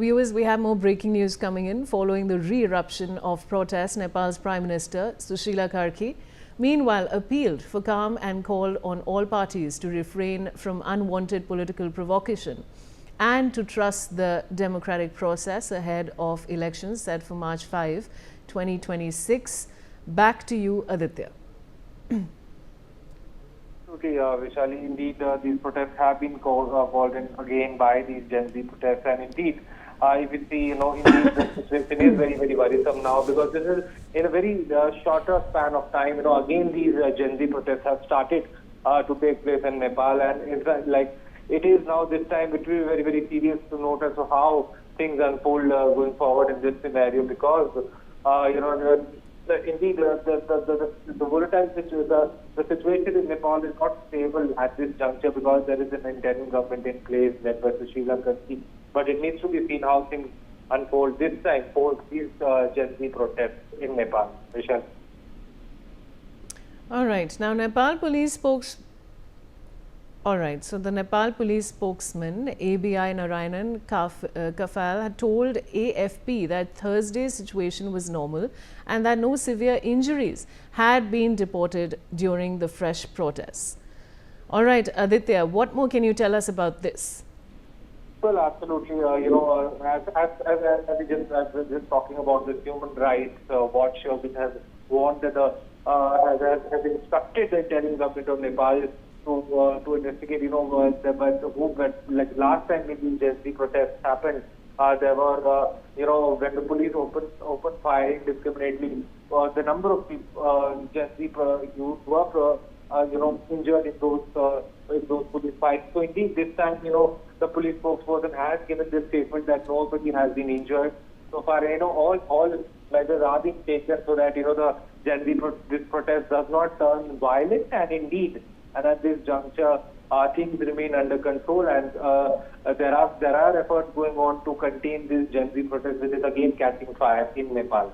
Viewers, we have more breaking news coming in following the re-eruption of protests. Nepal's Prime Minister Sushila Karki, meanwhile, appealed for calm and called on all parties to refrain from unwanted political provocation and to trust the democratic process ahead of elections set for March 5, 2026. Back to you, Aditya. Absolutely, Vishali. Indeed, these protests have been called in again by these Gen Z protests, and indeed, if you see, indeed, the situation is very, very worrisome now because this is in a very shorter span of time. Again, these Gen Z protests have started to take place in Nepal, and it's like it is now this time. It will be very, very serious to note as to how things unfold going forward in this scenario because indeed, the volatile situation, the situation in Nepal is not stable at this juncture because there is an interim government in place led by Sushila Karki. But it needs to be seen how things unfold this time post these Gen Z protests in Nepal. Vishal. All right. Now, Nepal police so the Nepal police spokesman ABI Narayanan Kafal had told AFP that Thursday's situation was normal and that no severe injuries had been reported during the fresh protests. All right, Aditya, what more can you tell us about this? Well, absolutely. As we just talking about the human rights watch, which has warned that has instructed the interim government of Nepal to investigate, like last time when these Gen Z protests happened, there were, when the police opened firing discriminately, the number of people, Gen Z youth were, injured in those police fights. So indeed, this time, the police spokesperson has given this statement that nobody has been injured. So far, all measures are being taken so that, the Gen Z this protest does not turn violent, and indeed, and at this juncture, things remain under control, and there are efforts going on to contain this Gen Z protest, which is again catching fire in Nepal.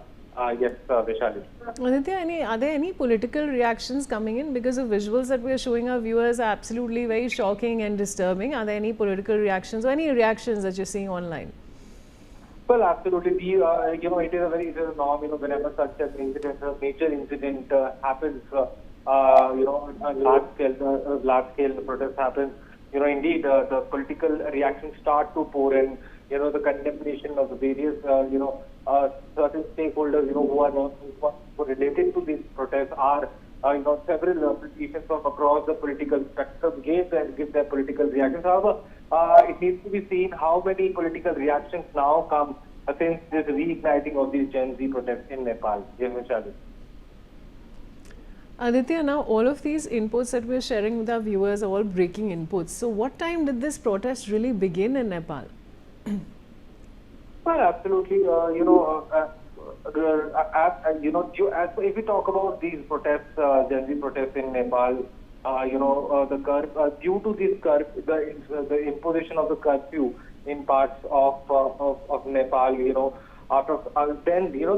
Yes, Vishali. Aditya, are there any political reactions coming in? Because the visuals that we are showing our viewers are absolutely very shocking and disturbing. Are there any political reactions or any reactions that you're seeing online? Well, absolutely. It is a norm. Whenever such an incident, a major incident happens, a large scale protest happens. Indeed, the political reactions start to pour in. The condemnation of the various, certain stakeholders, who are related to these protests are, several politicians from across the political spectrum give their political reactions. However, it needs to be seen how many political reactions now come since this reigniting of these Gen Z protests in Nepal. Yes, Vishali. Aditya, now all of these inputs that we're sharing with our viewers are all breaking inputs. So what time did this protest really begin in Nepal? Well, absolutely. If we talk about these protests, Gen Z protests in Nepal, due to this the imposition of the curfew in parts of Nepal,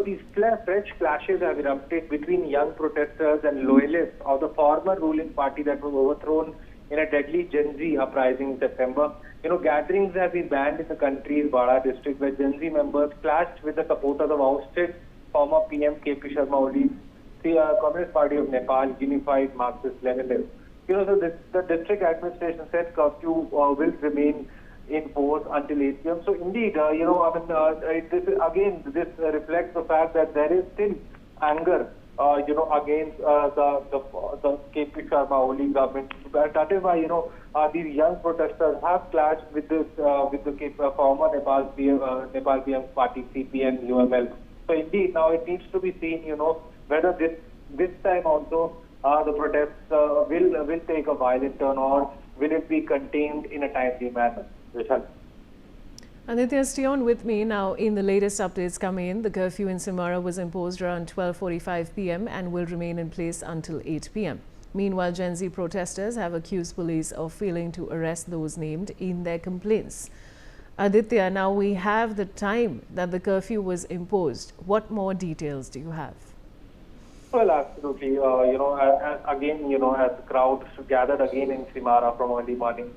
these fresh clashes have erupted between young protesters and loyalists of the former ruling party that was overthrown in a deadly Gen Z uprising in September. Gatherings have been banned in the country's Bara District, where Gen Z members clashed with the supporters of ousted former PM Sharma Oli, the Communist Party of Nepal, unified Marxist-Leninists. The district administration said curfew will remain in force until 8 p.m. So indeed, this reflects the fact that there is still anger, against the KP Sharma Oli government. That is why these young protesters have clashed with the former Nepal PM party CPM UML. So indeed, now it needs to be seen, whether this time also the protests will take a violent turn, or will it be contained in a timely manner. Vishal. Aditya, stay on with me. Now, in the latest updates coming in, the curfew in Simara was imposed around 12:45 p.m. and will remain in place until 8 p.m. Meanwhile, Gen Z protesters have accused police of failing to arrest those named in their complaints. Aditya, now we have the time that the curfew was imposed. What more details do you have? Well, absolutely. Again, as crowds gathered again in Simara from early morning,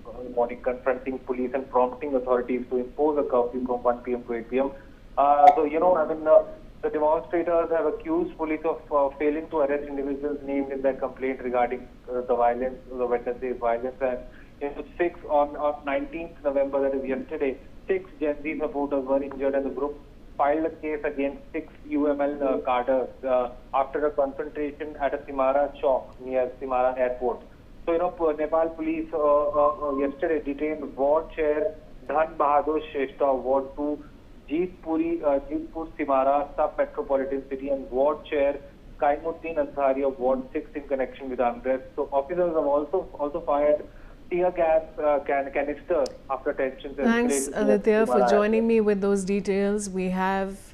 confronting police and prompting authorities to impose a curfew from 1 p.m. to 8 p.m. The demonstrators have accused police of failing to arrest individuals named in their complaint regarding the violence, the Wednesday's violence, and on 19th November, that is yesterday, 6 Gen Z supporters were injured, and the group filed a case against 6 UML cadres after a confrontation at a Simara chowk near Simara airport. So, Nepal police yesterday detained Ward Chair Dhan Bahadur Shrestha of Ward 2, Jeetpur Simara Sub-Metropolitan City, and Ward Chair Kaimuddin Ansari of Ward 6 in connection with unrest. So officers have also fired tear gas canisters after tensions. Thanks, Aditya, for joining me with those details. We have